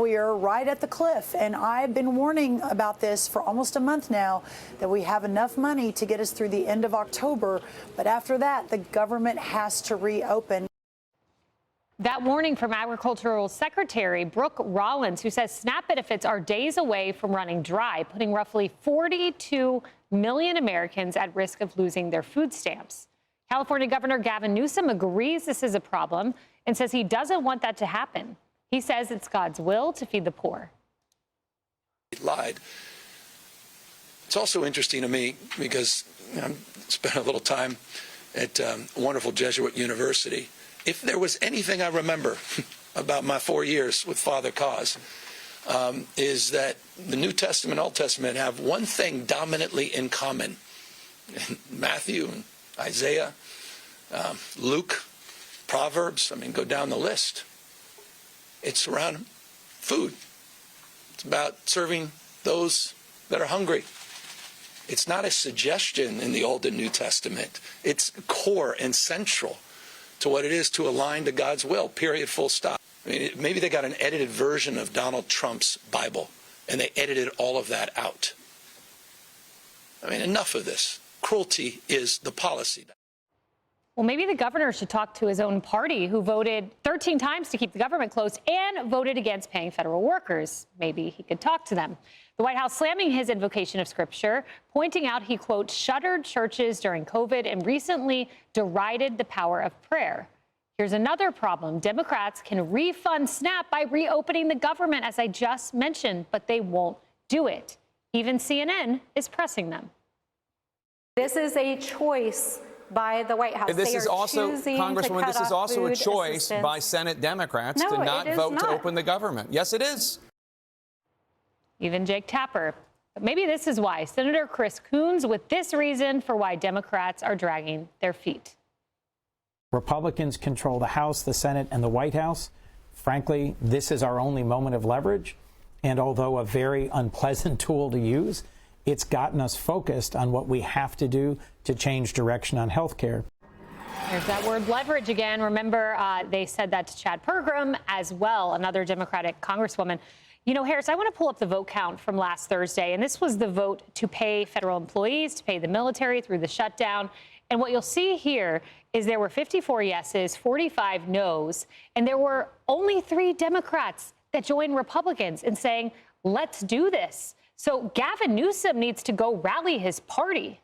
We are right at the cliff, and I've been warning about this for almost a month now, that we have enough money to get us through the end of October, but after that, the government has to reopen. That warning from Agricultural Secretary Brooke Rollins, who says SNAP benefits are days away from running dry, putting roughly 42 million Americans at risk of losing their food stamps. California Governor Gavin Newsom agrees this is a problem and says he doesn't want that to happen. He says it's God's will to feed the poor. He lied. It's also interesting to me because I spent a little time at a wonderful Jesuit university. If there was anything I remember about my 4 years with Father Cause, is that the New Testament and Old Testament have one thing dominantly in common. Matthew and Isaiah, Luke, Proverbs, go down the list. It's around food. It's about serving those that are hungry. It's not a suggestion in the Old and New Testament. It's core and central to what it is to align to God's will, period, full stop. Maybe they got an edited version of Donald Trump's Bible, and they edited all of that out. Enough of this. Cruelty is the policy. Well, maybe the governor should talk to his own party, who voted 13 times to keep the government closed and voted against paying federal workers. Maybe he could talk to them. The White House slamming his invocation of scripture, pointing out he, quote, shuttered churches during COVID and recently derided the power of prayer. Here's another problem. Democrats can refund SNAP by reopening the government, as I just mentioned, but they won't do it. Even CNN is pressing them. This is a choice by the White House. This is also, Congresswoman, this is also a choice by Senate Democrats to not vote to open the government. Yes, it is. Even Jake Tapper. But maybe this is why. Senator Chris Coons with this reason for why Democrats are dragging their feet. Republicans control the House, the Senate, and the White House. Frankly, this is our only moment of leverage. And although a very unpleasant tool to use, it's gotten us focused on what we have to do to change direction on health care. There's that word leverage again. Remember, they said that to Chad Pergram as well, another Democratic congresswoman. You know, Harris, I want to pull up the vote count from last Thursday, and this was the vote to pay federal employees, to pay the military through the shutdown. And what you'll see here is there were 54 yeses, 45 noes, and there were only 3 Democrats that joined Republicans in saying, let's do this. So Gavin Newsom needs to go rally his party.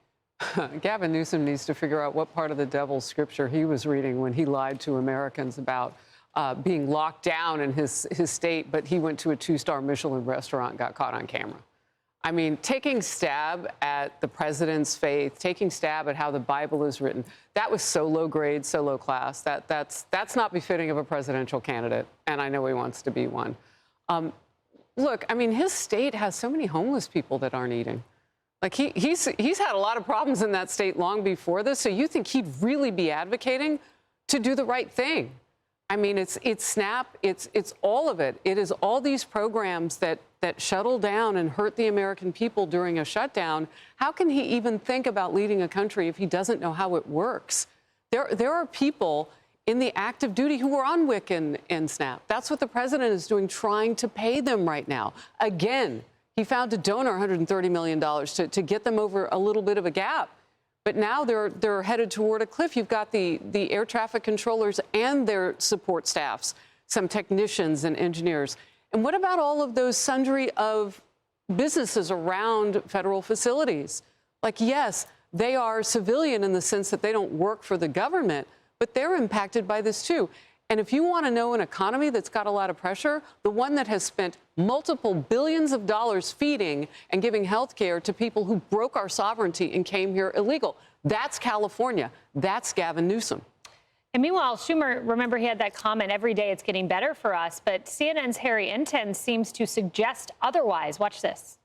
Gavin Newsom needs to figure out what part of the devil's scripture he was reading when he lied to Americans about being locked down in his state, but he went to a 2-star Michelin restaurant and got caught on camera. Taking stab at the president's faith, taking stab at how the Bible is written, that was so low grade, so low class. That's not befitting of a presidential candidate, and I know he wants to be one. Look, his state has so many homeless people that aren't eating. He's had a lot of problems in that state long before this, so you think he'd really be advocating to do the right thing? It's SNAP, it's all of it. It is all these programs that shuttle down and hurt the American people during a shutdown. How can he even think about leading a country if he doesn't know how it works? There are people in the active duty who are on WIC and SNAP. That's what the president is doing, trying to pay them right now. Again, he found a donor $130 million to get them over a little bit of a gap. But now they're headed toward a cliff. You've got the air traffic controllers and their support staffs, some technicians and engineers. And what about all of those sundry of businesses around federal facilities? Yes, they are civilian in the sense that they don't work for the government, but they're impacted by this too. And if you want to know an economy that's got a lot of pressure, the one that has spent multiple billions of dollars feeding and giving health care to people who broke our sovereignty and came here illegal, that's California. That's Gavin Newsom. And meanwhile, Schumer, remember, he had that comment, every day it's getting better for us. But CNN's Harry Enten seems to suggest otherwise. Watch this.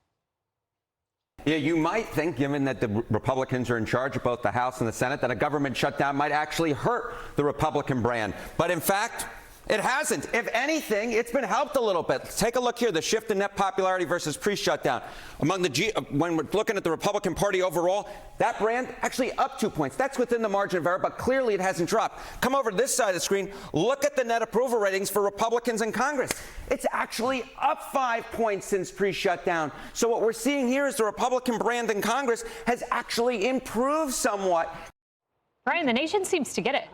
Yeah, you might think, given that the Republicans are in charge of both the House and the Senate, that a government shutdown might actually hurt the Republican brand. But in fact, It hasn't. If anything, it's been helped a little bit. Take a look here, the shift in net popularity versus pre-shutdown. When we're looking at the Republican Party overall, that brand actually up 2 points. That's within the margin of error, but clearly it hasn't dropped. Come over to this side of the screen. Look at the net approval ratings for Republicans in Congress. It's actually up 5 points since pre-shutdown. So what we're seeing here is the Republican brand in Congress has actually improved somewhat. Brian, the nation seems to get it.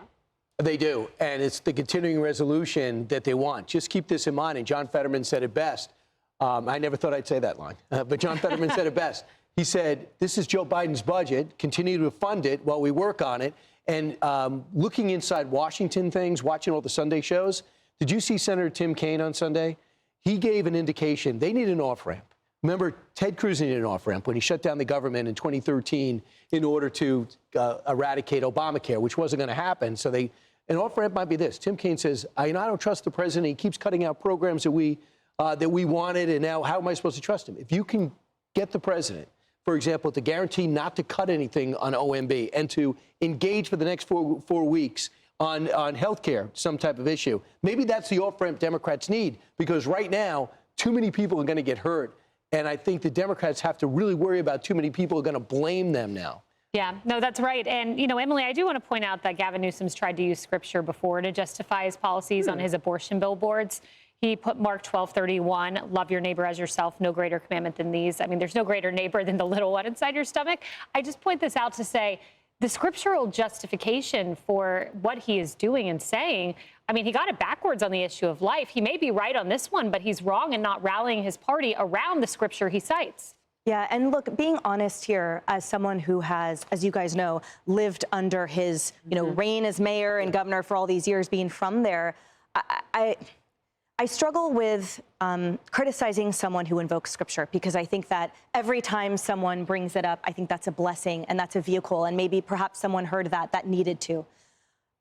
They do, and it's the continuing resolution that they want. Just keep this in mind, and John Fetterman said it best. I never thought I'd say that line, but John Fetterman said it best. He said, this is Joe Biden's budget, continue to fund it while we work on it. And looking inside Washington things, watching all the Sunday shows, did you see Senator Tim Kaine on Sunday? He gave an indication they need an off-ramp. Remember, Ted Cruz needed an off-ramp when he shut down the government in 2013 in order to eradicate Obamacare, which wasn't going to happen. So an off-ramp might be this. Tim Kaine says, I don't trust the president. He keeps cutting out programs that we wanted, and now how am I supposed to trust him? If you can get the president, for example, to guarantee not to cut anything on OMB and to engage for the next four weeks on health care, some type of issue, maybe that's the off-ramp Democrats need, because right now, too many people are going to get hurt, and I think the Democrats have to really worry about too many people are going to blame them now. Yeah, no, that's right. And, Emily, I do want to point out that Gavin Newsom's tried to use scripture before to justify his policies on his abortion billboards. He put Mark 12:31, love your neighbor as yourself, no greater commandment than these. I mean, there's no greater neighbor than the little one inside your stomach. I just point this out to say the scriptural justification for what he is doing and saying, I mean, he got it backwards on the issue of life. He may be right on this one, but he's wrong in not rallying his party around the scripture he cites. Yeah, and look, being honest here, as someone who has, as you guys know, lived under his, reign as mayor and governor for all these years, being from there, I struggle with criticizing someone who invokes scripture, because I think that every time someone brings it up, I think that's a blessing and that's a vehicle, and maybe perhaps someone heard that needed to.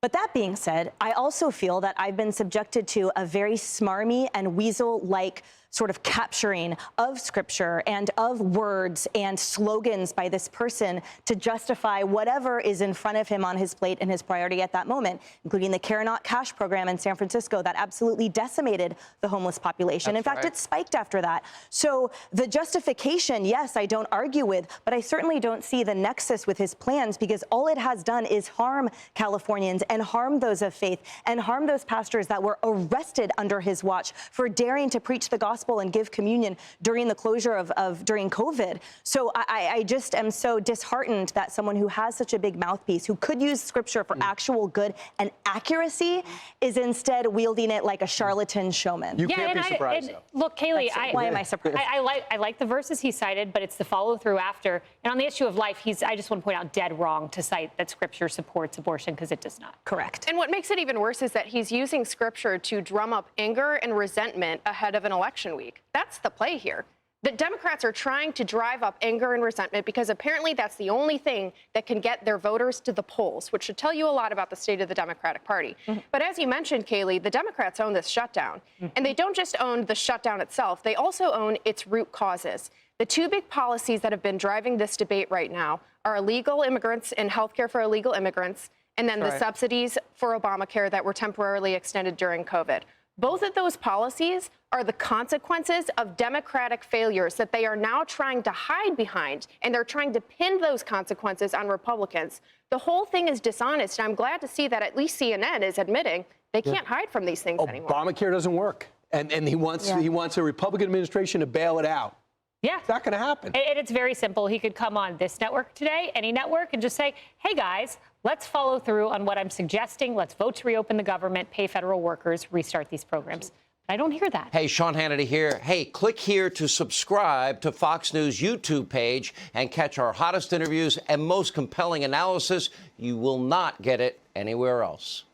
But that being said, I also feel that I've been subjected to a very smarmy and weasel-like sort of capturing of scripture and of words and slogans by this person to justify whatever is in front of him on his plate and his priority at that moment, including the Care Not Cash program in San Francisco that absolutely decimated the homeless population. In fact, it spiked after that. So the justification, yes, I don't argue with, but I certainly don't see the nexus with his plans, because all it has done is harm Californians and harm those of faith and harm those pastors that were arrested under his watch for daring to preach the gospel and give communion during the closure during COVID. So I just am so disheartened that someone who has such a big mouthpiece, who could use scripture for actual good and accuracy, is instead wielding it like a charlatan showman. You can't be surprised, though. Look, Kaylee, why am I surprised? I like the verses he cited, but it's the follow-through after. And on the issue of life, I just want to point out, dead wrong to cite that scripture supports abortion, because it does not. Correct. And what makes it even worse is that he's using scripture to drum up anger and resentment ahead of an election week. That's the play here. The Democrats are trying to drive up anger and resentment because apparently that's the only thing that can get their voters to the polls, which should tell you a lot about the state of the Democratic Party. But as you mentioned, Kaylee, the Democrats own this shutdown. And they don't just own the shutdown itself, they also own its root causes. The two big policies that have been driving this debate right now are illegal immigrants and health care for illegal immigrants, and then the subsidies for Obamacare that were temporarily extended during COVID. Both of those policies are the consequences of Democratic failures that they are now trying to hide behind, and they're trying to pin those consequences on Republicans. The whole thing is dishonest, and I'm glad to see that at least CNN is admitting they can't hide from these things anymore. Obamacare doesn't work, and he wants a Republican administration to bail it out. Yeah. It's not going to happen. And it's very simple. He could come on this network today, any network, and just say, hey, guys, let's follow through on what I'm suggesting. Let's vote to reopen the government, pay federal workers, restart these programs. But I don't hear that. Hey, Sean Hannity here. Hey, click here to subscribe to Fox News YouTube page and catch our hottest interviews and most compelling analysis. You will not get it anywhere else.